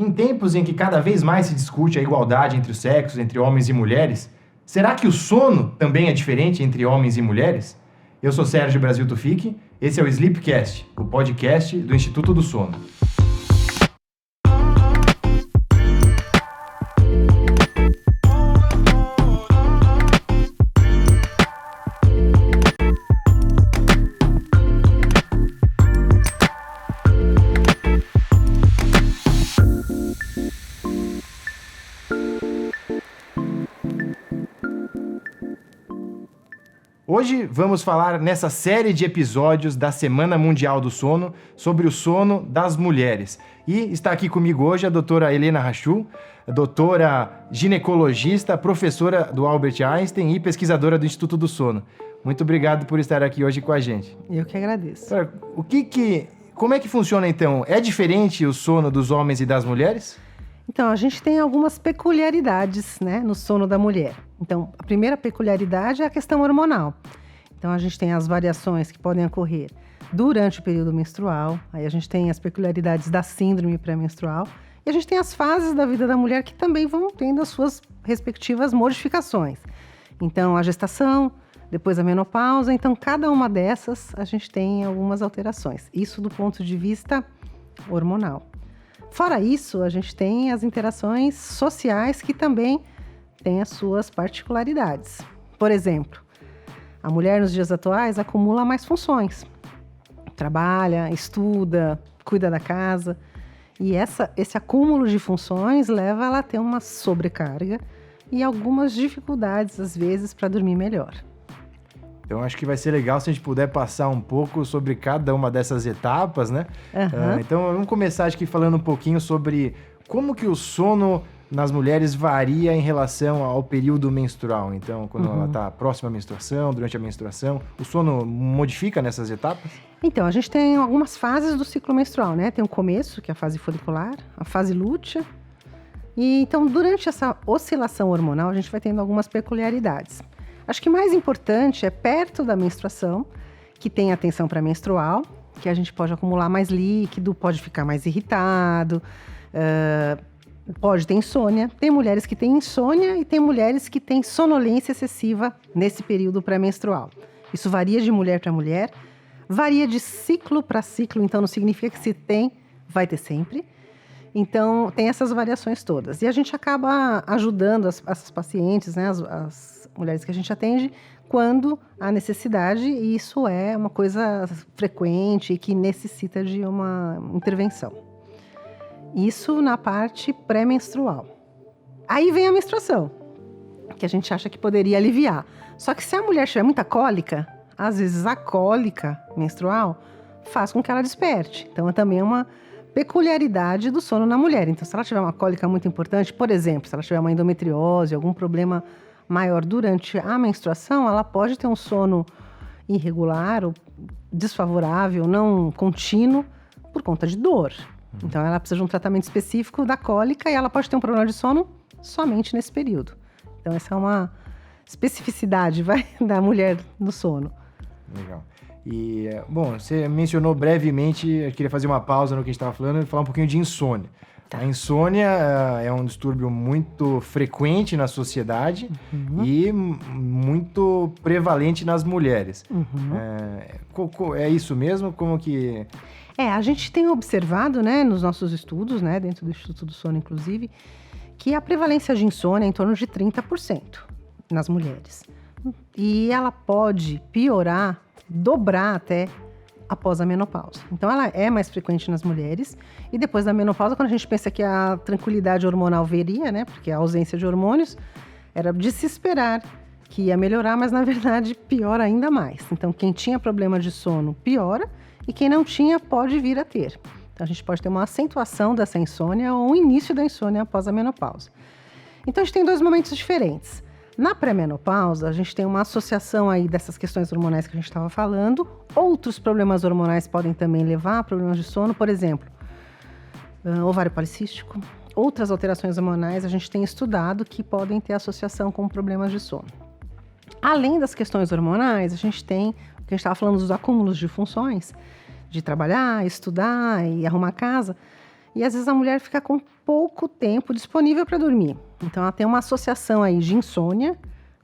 Em tempos em que cada vez mais se discute a igualdade entre os sexos, entre homens e mulheres, será que o sono também é diferente entre homens e mulheres? Eu sou Sérgio Brasil Tufik, esse é o Sleepcast, o podcast do Instituto do Sono. Hoje vamos falar nessa série de episódios da Semana Mundial do Sono sobre o sono das mulheres. E está aqui comigo hoje a doutora Helena Rachou, doutora ginecologista, professora do Albert Einstein e pesquisadora do Instituto do Sono. Muito obrigado por estar aqui hoje com a gente. Eu que agradeço. Como é que funciona então? É diferente o sono dos homens e das mulheres? Então, a gente tem algumas peculiaridades, né, no sono da mulher. Então, a primeira peculiaridade é a questão hormonal. Então, a gente tem as variações que podem ocorrer durante o período menstrual. Aí a gente tem as peculiaridades da síndrome pré-menstrual. E a gente tem as fases da vida da mulher que também vão tendo as suas respectivas modificações. Então, a gestação, depois a menopausa. Então, cada uma dessas a gente tem algumas alterações. Isso do ponto de vista hormonal. Fora isso, a gente tem as interações sociais que também têm as suas particularidades. Por exemplo, a mulher nos dias atuais acumula mais funções. Trabalha, estuda, cuida da casa. E esse acúmulo de funções leva ela a ter uma sobrecarga e algumas dificuldades, às vezes, para dormir melhor. Então, acho que vai ser legal se a gente puder passar um pouco sobre cada uma dessas etapas, né? Uhum. Então, vamos começar aqui falando um pouquinho sobre como que o sono nas mulheres varia em relação ao período menstrual. Então, quando ela está próxima à menstruação, durante a menstruação, o sono modifica nessas etapas? Então, a gente tem algumas fases do ciclo menstrual, né? Tem o começo, que é a fase folicular, a fase lútea. E, então, durante essa oscilação hormonal, a gente vai tendo algumas peculiaridades. Acho que mais importante é perto da menstruação, que tem a tensão pré-menstrual, que a gente pode acumular mais líquido, pode ficar mais irritado, pode ter insônia. Tem mulheres que têm insônia e tem mulheres que têm sonolência excessiva nesse período pré-menstrual. Isso varia de mulher para mulher, varia de ciclo para ciclo, então não significa que se tem, vai ter sempre. Então, tem essas variações todas. E a gente acaba ajudando as pacientes, né, as mulheres que a gente atende, quando há necessidade, e isso é uma coisa frequente e que necessita de uma intervenção. Isso na parte pré-menstrual. Aí vem a menstruação, que a gente acha que poderia aliviar. Só que se a mulher tiver muita cólica, às vezes a cólica menstrual faz com que ela desperte. Então, também é uma peculiaridade do sono na mulher. Então, se ela tiver uma cólica muito importante, por exemplo, se ela tiver uma endometriose, algum problema maior durante a menstruação, ela pode ter um sono irregular ou desfavorável, não contínuo, por conta de dor. Então, ela precisa de um tratamento específico da cólica e ela pode ter um problema de sono somente nesse período. Então, essa é uma especificidade, da mulher no sono. Legal. E, bom, você mencionou brevemente, eu queria fazer uma pausa no que a gente estava falando e falar um pouquinho de insônia. Tá. A insônia é um distúrbio muito frequente na sociedade e muito prevalente nas mulheres. É isso mesmo? Como que... A gente tem observado, né, nos nossos estudos, né, dentro do Instituto do Sono, inclusive, que a prevalência de insônia é em torno de 30% nas mulheres. E ela pode piorar, dobrar até após a menopausa. Então, ela é mais frequente nas mulheres. E depois da menopausa, quando a gente pensa que a tranquilidade hormonal viria, né? Porque a ausência de hormônios era de se esperar que ia melhorar, mas na verdade piora ainda mais. Então, quem tinha problema de sono piora e quem não tinha pode vir a ter. Então, a gente pode ter uma acentuação dessa insônia ou um início da insônia após a menopausa. Então, a gente tem dois momentos diferentes. Na pré-menopausa, a gente tem uma associação aí dessas questões hormonais que a gente estava falando. Outros problemas hormonais podem também levar a problemas de sono, por exemplo, ovário policístico. Outras alterações hormonais a gente tem estudado que podem ter associação com problemas de sono. Além das questões hormonais, a gente tem, o que a gente estava falando dos acúmulos de funções, de trabalhar, estudar e arrumar casa. E às vezes a mulher fica com pouco tempo disponível para dormir. Então ela tem uma associação aí de insônia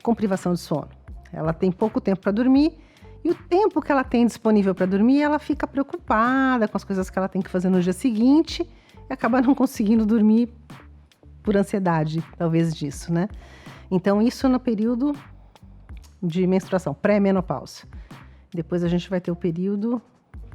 com privação de sono. Ela tem pouco tempo para dormir e o tempo que ela tem disponível para dormir, ela fica preocupada com as coisas que ela tem que fazer no dia seguinte e acaba não conseguindo dormir por ansiedade, talvez disso, né? Então isso no período de menstruação, pré-menopausa. Depois a gente vai ter o período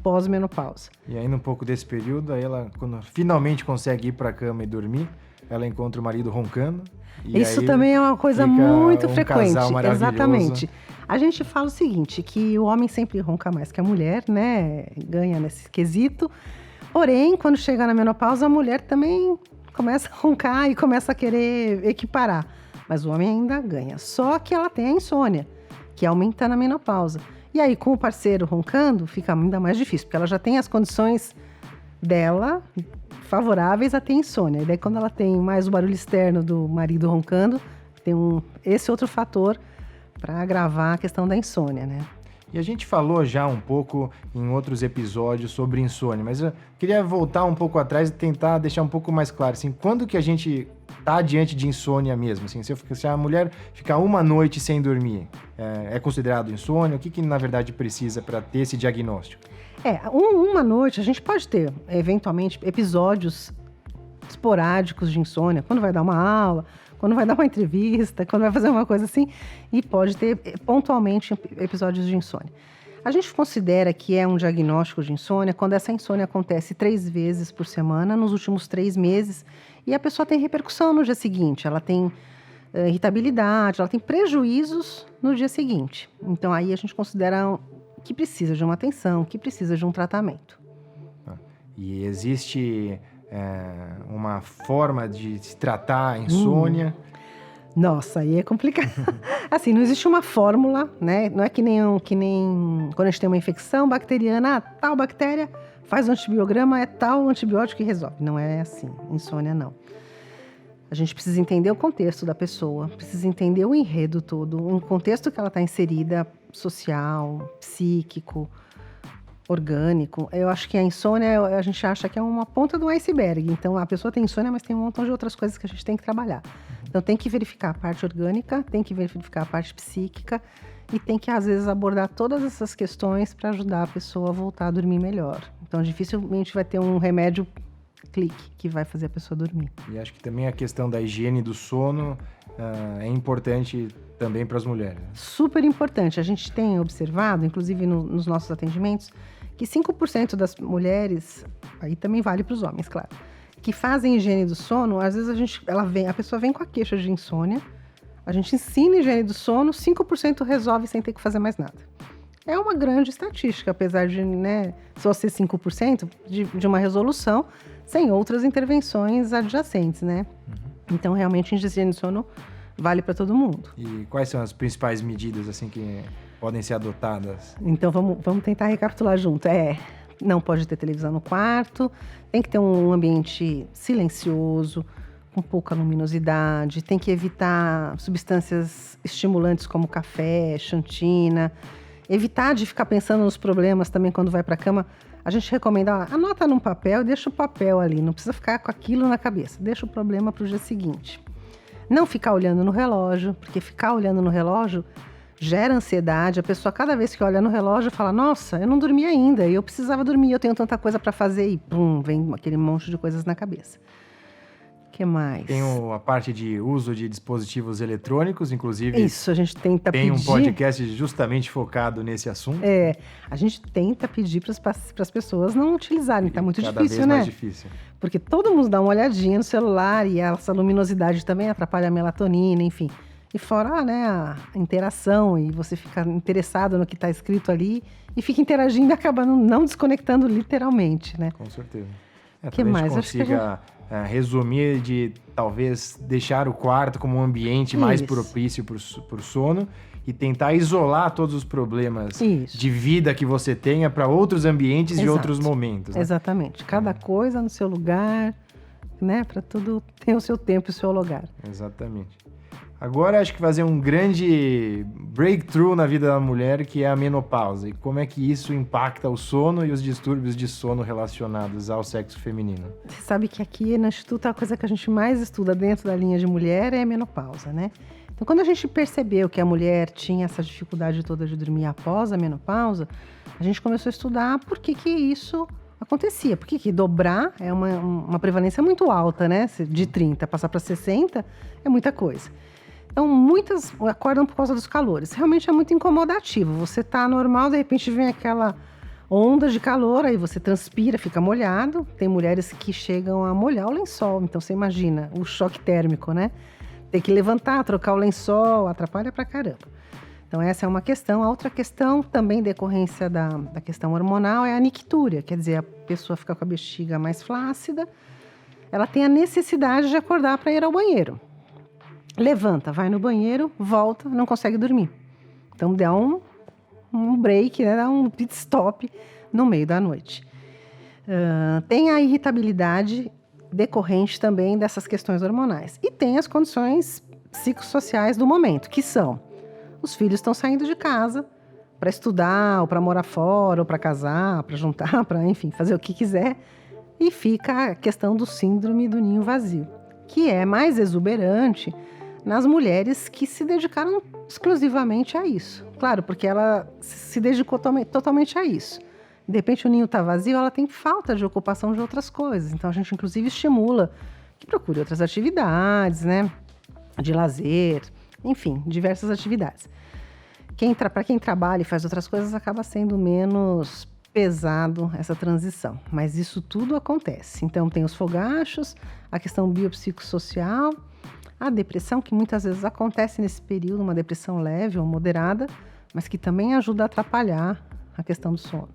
pós-menopausa. E aí, um pouco desse período, aí ela, quando finalmente consegue ir para a cama e dormir, ela encontra o marido roncando. E isso aí também é uma coisa muito frequente. Casal maravilhoso. Exatamente. A gente fala o seguinte, que o homem sempre ronca mais que a mulher, né? Ganha nesse quesito. Porém, quando chega na menopausa, a mulher também começa a roncar e começa a querer equiparar. Mas o homem ainda ganha. Só que ela tem a insônia, que aumenta na menopausa. E aí, com o parceiro roncando, fica ainda mais difícil, porque ela já tem as condições dela favoráveis a ter insônia. E daí, quando ela tem mais o barulho externo do marido roncando, tem esse outro fator para agravar a questão da insônia, né? E a gente falou já um pouco em outros episódios sobre insônia, mas eu queria voltar um pouco atrás e tentar deixar um pouco mais claro, assim, quando que a gente tá diante de insônia mesmo? Assim, se a mulher ficar uma noite sem dormir, é considerado insônia? O que na verdade precisa para ter esse diagnóstico? Uma noite a gente pode ter, eventualmente, episódios esporádicos de insônia, quando vai dar uma aula, quando vai dar uma entrevista, quando vai fazer uma coisa assim, e pode ter pontualmente episódios de insônia. A gente considera que é um diagnóstico de insônia quando essa insônia acontece 3 vezes por semana, nos últimos 3 meses, e a pessoa tem repercussão no dia seguinte, ela tem irritabilidade, ela tem prejuízos no dia seguinte. Então aí a gente considera que precisa de uma atenção, que precisa de um tratamento. E existe uma forma de se tratar a insônia? Nossa, aí é complicado. Assim, não existe uma fórmula, né? Não é que nem quando a gente tem uma infecção bacteriana, tal bactéria faz um antibiograma, é tal antibiótico que resolve. Não é assim, insônia não. A gente precisa entender o contexto da pessoa, precisa entender o enredo todo, o contexto que ela está inserida, social, psíquico, orgânico. Eu acho que a insônia, a gente acha que é uma ponta do iceberg. Então, a pessoa tem insônia, mas tem um montão de outras coisas que a gente tem que trabalhar. Então, tem que verificar a parte orgânica, tem que verificar a parte psíquica e tem que, às vezes, abordar todas essas questões para ajudar a pessoa a voltar a dormir melhor. Então, dificilmente vai ter um remédio clique que vai fazer a pessoa dormir. E acho que também a questão da higiene do sono é importante também para as mulheres. Super importante. A gente tem observado, inclusive nos nossos atendimentos, que 5% das mulheres, aí também vale para os homens, claro, que fazem higiene do sono, às vezes a pessoa vem com a queixa de insônia, a gente ensina higiene do sono, 5% resolve sem ter que fazer mais nada. É uma grande estatística, apesar de, né, só ser 5% de uma resolução, sem outras intervenções adjacentes, né? Então, realmente, a higiene do sono vale para todo mundo. E quais são as principais medidas, assim, que podem ser adotadas? Então, vamos tentar recapitular junto. Não pode ter televisão no quarto, tem que ter um ambiente silencioso, com pouca luminosidade, tem que evitar substâncias estimulantes como café, xantina, evitar de ficar pensando nos problemas também quando vai para a cama. A gente recomenda, anota num papel e deixa o papel ali, não precisa ficar com aquilo na cabeça, deixa o problema para o dia seguinte. Não ficar olhando no relógio, porque ficar olhando no relógio gera ansiedade. A pessoa, cada vez que olha no relógio, fala, nossa, eu não dormi ainda, eu precisava dormir, eu tenho tanta coisa para fazer, e pum, vem aquele monte de coisas na cabeça. O que mais? Tem a parte de uso de dispositivos eletrônicos, inclusive. Isso, a gente tenta pedir. Tem um podcast justamente focado nesse assunto. A gente tenta pedir para as pessoas não utilizarem, tá muito difícil, né? Cada vez mais difícil. Porque todo mundo dá uma olhadinha no celular e essa luminosidade também atrapalha a melatonina, enfim. E fora, né, a interação, e você fica interessado no que está escrito ali e fica interagindo e acaba não desconectando literalmente, né? Com certeza. Que mais? A gente consiga resumir de talvez deixar o quarto como um ambiente mais propício para o sono e tentar isolar todos os problemas de vida que você tenha para outros ambientes e outros momentos. Né? Exatamente. Cada coisa no seu lugar, né? Para tudo ter o seu tempo e o seu lugar. Exatamente. Agora acho que fazer um grande breakthrough na vida da mulher, que é a menopausa. E como é que isso impacta o sono e os distúrbios de sono relacionados ao sexo feminino? Você sabe que aqui no Instituto a coisa que a gente mais estuda dentro da linha de mulher é a menopausa, né? Então, quando a gente percebeu que a mulher tinha essa dificuldade toda de dormir após a menopausa, a gente começou a estudar por que isso acontecia. Por que dobrar é uma prevalência muito alta, né? De 30 passar para 60 é muita coisa. Então, muitas acordam por causa dos calores. Realmente é muito incomodativo. Você tá normal, de repente vem aquela onda de calor, aí você transpira, fica molhado. Tem mulheres que chegam a molhar o lençol. Então, você imagina o choque térmico, né? Ter que levantar, trocar o lençol, atrapalha pra caramba. Então, essa é uma questão. A outra questão, também decorrência da questão hormonal, é a nictúria. Quer dizer, a pessoa fica com a bexiga mais flácida. Ela tem a necessidade de acordar para ir ao banheiro. Levanta, vai no banheiro, volta, não consegue dormir. Então, dá um break, né? Dá um pit stop no meio da noite. Tem a irritabilidade decorrente também dessas questões hormonais. E tem as condições psicossociais do momento, que são: os filhos estão saindo de casa para estudar, ou para morar fora, ou para casar, para juntar, para, enfim, fazer o que quiser. E fica a questão do síndrome do ninho vazio, que é mais exuberante nas mulheres que se dedicaram exclusivamente a isso. Claro, porque ela se dedicou totalmente a isso. De repente o ninho está vazio, ela tem falta de ocupação de outras coisas. Então a gente inclusive estimula que procure outras atividades, né? De lazer, enfim, diversas atividades. Para quem trabalha e faz outras coisas, acaba sendo menos pesado essa transição. Mas isso tudo acontece. Então tem os fogachos, a questão biopsicossocial, a depressão, que muitas vezes acontece nesse período, uma depressão leve ou moderada, mas que também ajuda a atrapalhar a questão do sono.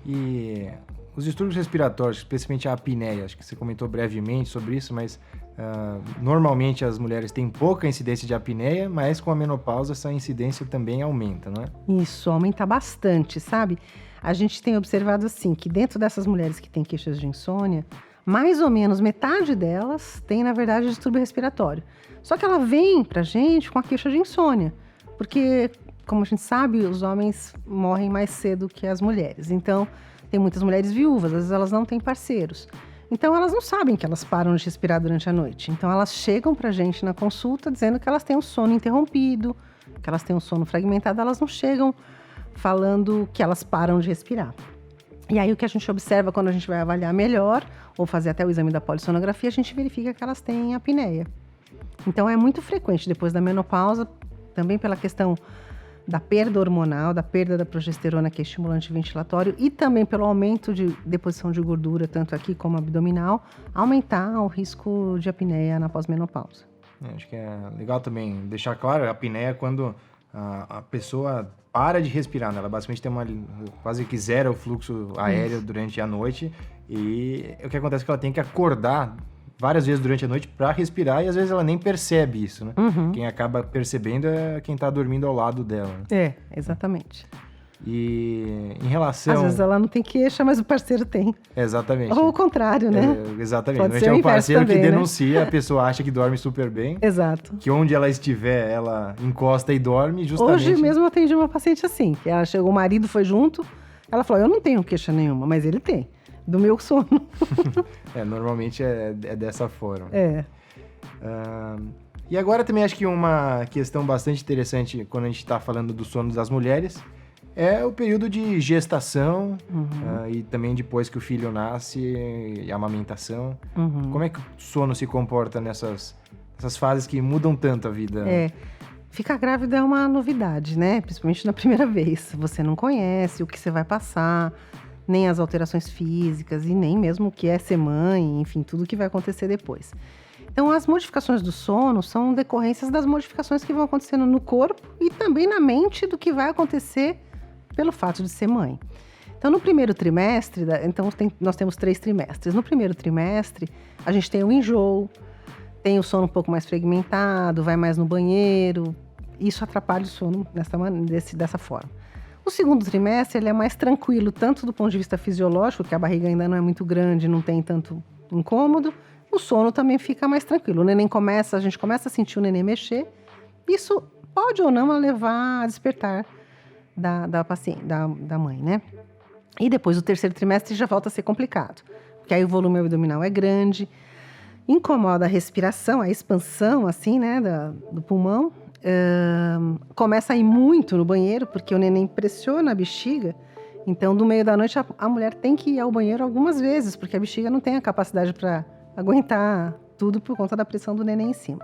E os distúrbios respiratórios, especialmente a apneia, acho que você comentou brevemente sobre isso, mas normalmente as mulheres têm pouca incidência de apneia, mas com a menopausa essa incidência também aumenta, não é? Isso, aumenta bastante, sabe? A gente tem observado assim, que dentro dessas mulheres que têm queixas de insônia, mais ou menos metade delas tem, na verdade, distúrbio respiratório. Só que ela vem pra gente com a queixa de insônia, porque, como a gente sabe, os homens morrem mais cedo que as mulheres. Então, tem muitas mulheres viúvas, às vezes elas não têm parceiros. Então, elas não sabem que elas param de respirar durante a noite. Então, elas chegam pra gente na consulta dizendo que elas têm um sono interrompido, que elas têm um sono fragmentado, elas não chegam falando que elas param de respirar. E aí, o que a gente observa quando a gente vai avaliar melhor, ou fazer até o exame da polissonografia, a gente verifica que elas têm apneia. Então, é muito frequente depois da menopausa, também pela questão da perda hormonal, da perda da progesterona, que é estimulante ventilatório, e também pelo aumento de deposição de gordura, tanto aqui como abdominal, aumentar o risco de apneia na pós-menopausa. Acho que é legal também deixar claro, a apneia é quando a pessoa para de respirar, né? Ela basicamente tem quase que zero o fluxo aéreo durante a noite, e o que acontece é que ela tem que acordar várias vezes durante a noite para respirar, e às vezes ela nem percebe isso, né? Quem acaba percebendo é quem tá dormindo ao lado dela. É, exatamente. E em relação... Às vezes ela não tem queixa, mas o parceiro tem. Exatamente. Ou o contrário, né? Exatamente. Pode Normalmente ser é o parceiro também, que né? denuncia, a pessoa acha que dorme super bem. Exato. Que onde ela estiver, ela encosta e dorme justamente... Hoje mesmo eu atendi uma paciente assim, que ela chegou, o marido foi junto, ela falou, eu não tenho queixa nenhuma, mas ele tem, do meu sono. Normalmente é dessa forma. É. E agora também acho que uma questão bastante interessante quando a gente está falando do sono das mulheres é o período de gestação e também depois que o filho nasce e a amamentação. Como é que o sono se comporta nessas fases que mudam tanto a vida? Ficar grávida é uma novidade, né? Principalmente na primeira vez. Você não conhece o que você vai passar, nem as alterações físicas e nem mesmo o que é ser mãe, enfim, tudo que vai acontecer depois. Então, as modificações do sono são decorrências das modificações que vão acontecendo no corpo e também na mente do que vai acontecer pelo fato de ser mãe. Então, no primeiro trimestre, nós temos 3 trimestres. No primeiro trimestre, a gente tem o enjoo, tem o sono um pouco mais fragmentado, vai mais no banheiro. Isso atrapalha o sono dessa forma. O segundo trimestre, ele é mais tranquilo, tanto do ponto de vista fisiológico, que a barriga ainda não é muito grande, não tem tanto incômodo, o sono também fica mais tranquilo. A gente começa a sentir o neném mexer, isso pode ou não levar a despertar da paciente, da mãe, né? E depois o terceiro trimestre já volta a ser complicado, porque aí o volume abdominal é grande, incomoda a respiração, a expansão, assim, né, do pulmão. Começa a ir muito no banheiro, porque o neném pressiona a bexiga. Então, no meio da noite, a mulher tem que ir ao banheiro algumas vezes, porque a bexiga não tem a capacidade para aguentar tudo por conta da pressão do neném em cima.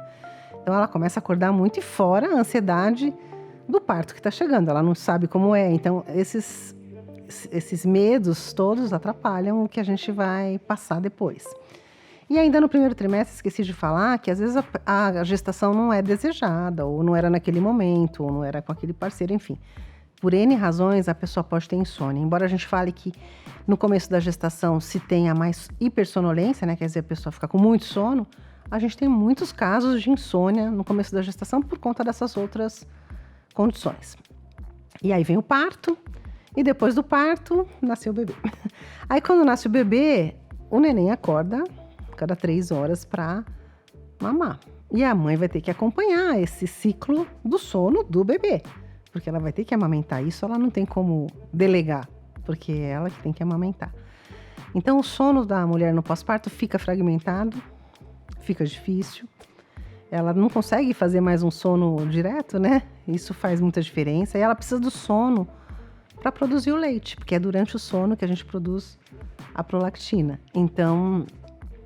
Então, ela começa a acordar muito e fora a ansiedade do parto que está chegando. Ela não sabe como é. Então, esses medos todos atrapalham o que a gente vai passar depois. E ainda no primeiro trimestre, esqueci de falar que às vezes a gestação não é desejada, ou não era naquele momento, ou não era com aquele parceiro, enfim. Por N razões, a pessoa pode ter insônia. Embora a gente fale que no começo da gestação se tenha mais hipersonolência, né? Quer dizer, a pessoa fica com muito sono, a gente tem muitos casos de insônia no começo da gestação por conta dessas outras condições. E aí vem o parto, e depois do parto, nasceu o bebê. Aí quando nasce o bebê, o neném acorda cada 3 horas para mamar. E a mãe vai ter que acompanhar esse ciclo do sono do bebê, porque ela vai ter que amamentar. Isso ela não tem como delegar, porque é ela que tem que amamentar. Então o sono da mulher no pós-parto fica fragmentado, fica difícil. Ela não consegue fazer mais um sono direto, né? Isso faz muita diferença. E ela precisa do sono para produzir o leite, porque é durante o sono que a gente produz a prolactina. Então,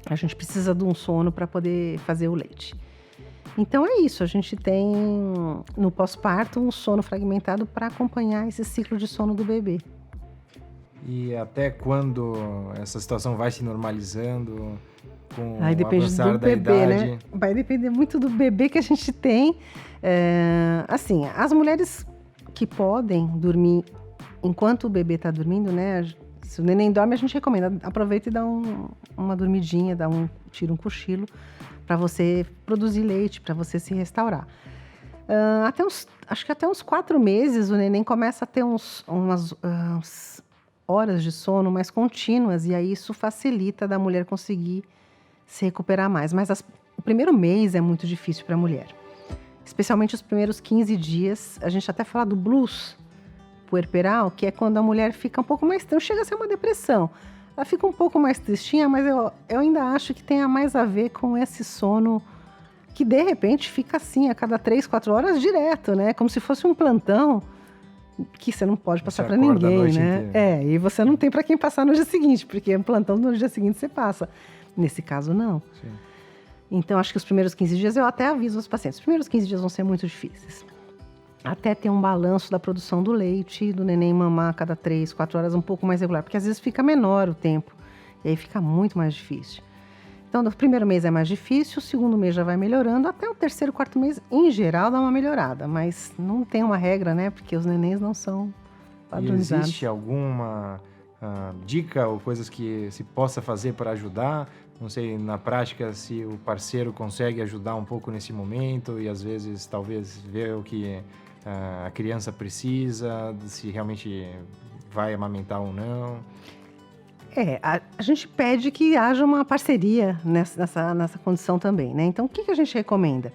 a gente precisa de um sono para poder fazer o leite. Então é isso, a gente tem no pós-parto um sono fragmentado para acompanhar esse ciclo de sono do bebê. E até quando essa situação vai se normalizando com Aí o depende avançar do da bebê, idade? né? Vai depender muito do bebê que a gente tem. Assim, as mulheres que podem dormir enquanto o bebê está dormindo, né? Se o neném dorme, a gente recomenda, aproveita e dá uma dormidinha, tira um cochilo para você produzir leite, para você se restaurar. Acho que até uns 4 meses o neném começa a ter umas horas de sono mais contínuas, e aí isso facilita da mulher conseguir se recuperar mais. Mas o primeiro mês é muito difícil para a mulher, especialmente os primeiros 15 dias. A gente até fala do blues puerperal, que é quando a mulher fica um pouco mais... Não chega a ser uma depressão. Ela fica um pouco mais tristinha, mas eu ainda acho que tem mais a ver com esse sono que, de repente, fica assim, a cada 3, 4 horas direto, né? Como se fosse um plantão que você não pode passar para ninguém, né? E você não tem para quem passar no dia seguinte, porque um plantão no dia seguinte você passa. Nesse caso, não. Sim. Então, acho que os primeiros 15 dias, eu até aviso os pacientes, os primeiros 15 dias vão ser muito difíceis. Até ter um balanço da produção do leite, do neném mamar a cada 3, 4 horas, um pouco mais regular, porque às vezes fica menor o tempo, e aí fica muito mais difícil. Então, no primeiro mês é mais difícil, o segundo mês já vai melhorando, até o terceiro, quarto mês, em geral, dá uma melhorada, mas não tem uma regra, né, porque os nenéns não são padronizados. E existe alguma dica ou coisas que se possa fazer para ajudar? Não sei, na prática, se o parceiro consegue ajudar um pouco nesse momento e, às vezes, talvez ver o que a criança precisa, se realmente vai amamentar ou não. A gente pede que haja uma parceria nessa condição também, né? Então, o que a gente recomenda?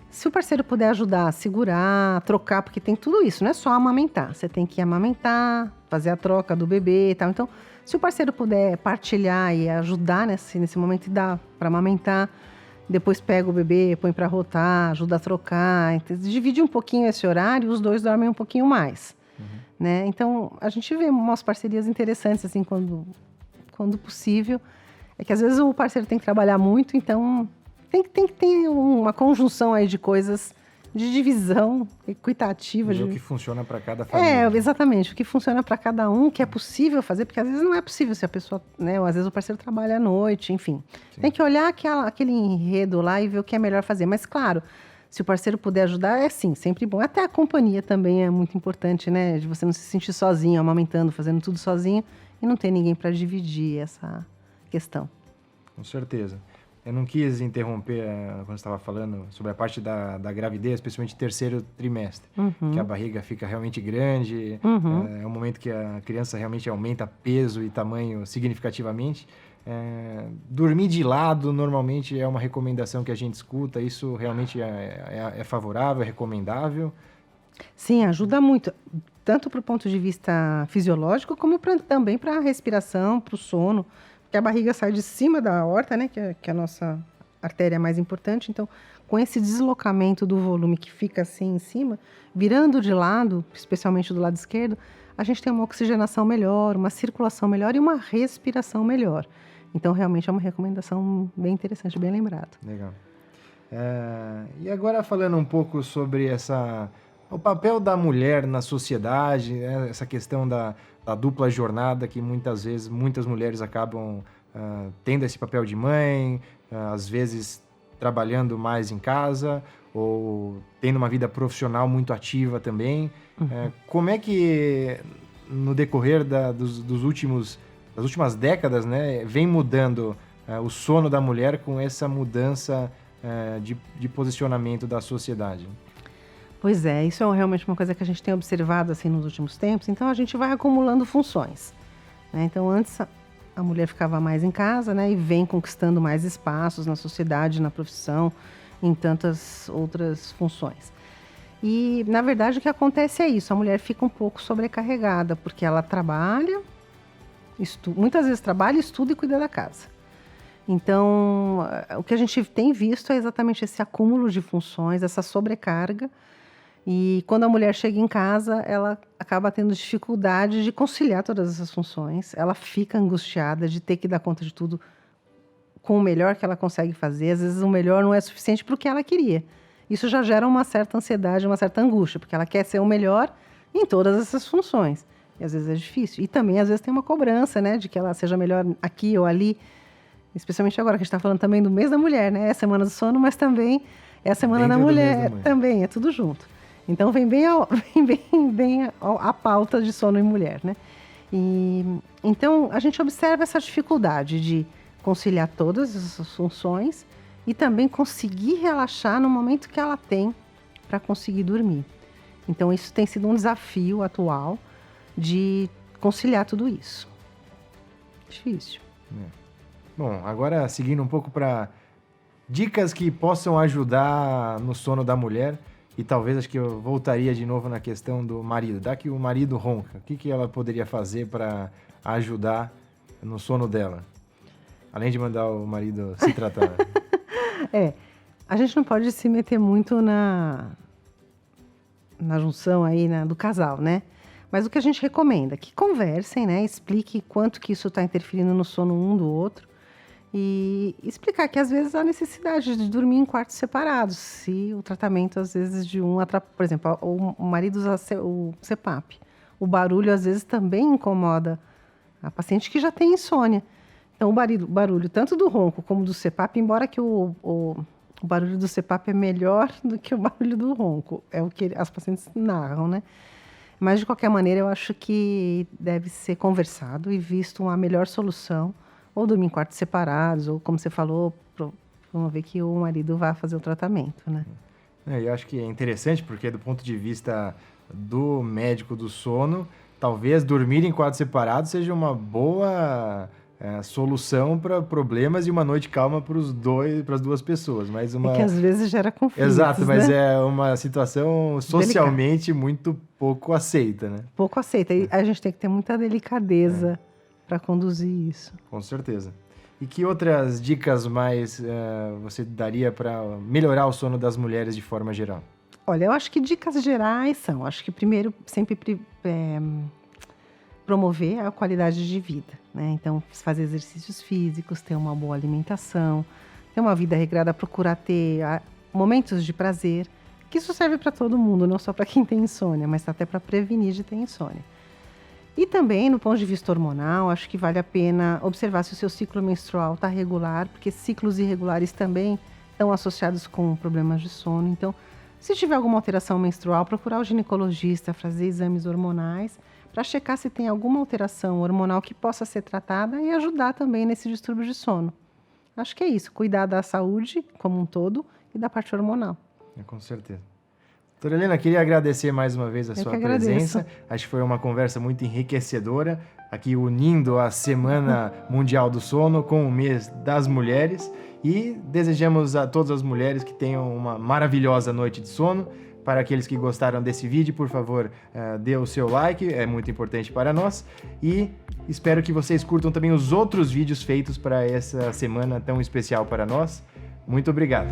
Se o parceiro puder ajudar a segurar, trocar, porque tem tudo isso, não é só amamentar. Você tem que amamentar, fazer a troca do bebê e tal. Então, se o parceiro puder partilhar e ajudar nesse momento e dar para amamentar, depois pega o bebê, põe para rotar, ajuda a trocar, então, divide um pouquinho esse horário, os dois dormem um pouquinho mais, né? Então, a gente vê umas parcerias interessantes, assim, quando possível. É que às vezes o parceiro tem que trabalhar muito, então tem que ter uma conjunção aí de coisas, de divisão equitativa. O que funciona para cada família. Exatamente, o que funciona para cada um, que é possível fazer, porque às vezes não é possível se a pessoa, né, ou às vezes o parceiro trabalha à noite, enfim. Sim. Tem que olhar aquele enredo lá e ver o que é melhor fazer. Mas claro, se o parceiro puder ajudar, é sim, sempre bom. Até a companhia também é muito importante, né, de você não se sentir sozinho, amamentando, fazendo tudo sozinho e não ter ninguém para dividir essa questão. Com certeza. Eu não quis interromper quando você estava falando sobre a parte da gravidez, especialmente terceiro trimestre, que a barriga fica realmente grande, é um momento que a criança realmente aumenta peso e tamanho significativamente, Dormir de lado normalmente é uma recomendação que a gente escuta. Isso realmente é favorável, é recomendável? Sim, ajuda muito, tanto para o ponto de vista fisiológico, como também para a respiração, para o sono, porque a barriga sai de cima da aorta, né, que é a nossa artéria mais importante. Então, com esse deslocamento do volume que fica assim em cima, virando de lado, especialmente do lado esquerdo, a gente tem uma oxigenação melhor, uma circulação melhor e uma respiração melhor. Então, realmente é uma recomendação bem interessante, bem lembrado. Legal. E agora falando um pouco sobre o papel da mulher na sociedade, né? Essa questão da dupla jornada, que muitas vezes muitas mulheres acabam tendo esse papel de mãe, às vezes trabalhando mais em casa ou tendo uma vida profissional muito ativa também. Como é que no decorrer das últimas décadas, né, vem mudando o sono da mulher com essa mudança de posicionamento da sociedade? Pois é, isso é realmente uma coisa que a gente tem observado assim nos últimos tempos. Então, a gente vai acumulando funções, né? Então, antes a mulher ficava mais em casa, né, e vem conquistando mais espaços na sociedade, na profissão, em tantas outras funções. E, na verdade, o que acontece é isso: a mulher fica um pouco sobrecarregada, porque ela trabalha, muitas vezes trabalha, estuda e cuida da casa. Então, o que a gente tem visto é exatamente esse acúmulo de funções, essa sobrecarga. E quando a mulher chega em casa, ela acaba tendo dificuldade de conciliar todas essas funções. Ela fica angustiada de ter que dar conta de tudo com o melhor que ela consegue fazer. Às vezes o melhor não é suficiente para o que ela queria. Isso já gera uma certa ansiedade, uma certa angústia, porque ela quer ser o melhor em todas essas funções. E às vezes é difícil. E também às vezes tem uma cobrança, né, de que ela seja melhor aqui ou ali. Especialmente agora que a gente está falando também do mês da mulher, né? É a semana do sono, mas também é a semana da mulher. Também, é tudo junto. Então, vem bem a pauta de sono em mulher, né? Então, a gente observa essa dificuldade de conciliar todas essas funções e também conseguir relaxar no momento que ela tem para conseguir dormir. Então, isso tem sido um desafio atual de conciliar tudo isso. Difícil. Bom, agora seguindo um pouco para dicas que possam ajudar no sono da mulher. E talvez acho que eu voltaria de novo na questão do marido. Dá que o marido ronca. O que ela poderia fazer para ajudar no sono dela? Além de mandar o marido se tratar. A gente não pode se meter muito na junção aí do casal, né? Mas o que a gente recomenda é que conversem, né? Explique quanto que isso está interferindo no sono um do outro. E explicar que às vezes há necessidade de dormir em quartos separados, se o tratamento às vezes por exemplo, o marido usa o CPAP. O barulho às vezes também incomoda a paciente que já tem insônia. Então o barulho tanto do ronco como do CPAP, embora que o barulho do CPAP é melhor do que o barulho do ronco, é o que as pacientes narram, né? Mas de qualquer maneira eu acho que deve ser conversado e visto uma melhor solução. Ou dormir em quartos separados, ou como você falou, promover que o marido vá fazer o tratamento, né? Eu acho que é interessante, porque do ponto de vista do médico do sono, talvez dormir em quartos separados seja uma boa solução para problemas e uma noite calma para as duas pessoas. Mas É que às vezes gera conflito. Exato, mas né? É uma situação socialmente muito pouco aceita, né? Pouco aceita. E a gente tem que ter muita delicadeza para conduzir isso. Com certeza. E que outras dicas mais você daria para melhorar o sono das mulheres de forma geral? Olha, eu acho que dicas gerais são, acho que primeiro sempre promover a qualidade de vida, né? Então, fazer exercícios físicos, ter uma boa alimentação, ter uma vida regrada, procurar ter momentos de prazer, que isso serve para todo mundo, não só para quem tem insônia, mas até para prevenir de ter insônia. E também, no ponto de vista hormonal, acho que vale a pena observar se o seu ciclo menstrual está regular, porque ciclos irregulares também estão associados com problemas de sono. Então, se tiver alguma alteração menstrual, procurar o ginecologista, fazer exames hormonais, para checar se tem alguma alteração hormonal que possa ser tratada e ajudar também nesse distúrbio de sono. Acho que é isso, cuidar da saúde como um todo e da parte hormonal. Com certeza. Doutora Helena, queria agradecer mais uma vez a sua presença. Agradeço. Acho que foi uma conversa muito enriquecedora, aqui unindo a Semana Mundial do Sono com o Mês das Mulheres. E desejamos a todas as mulheres que tenham uma maravilhosa noite de sono. Para aqueles que gostaram desse vídeo, por favor, dê o seu like, é muito importante para nós. E espero que vocês curtam também os outros vídeos feitos para essa semana tão especial para nós. Muito obrigado.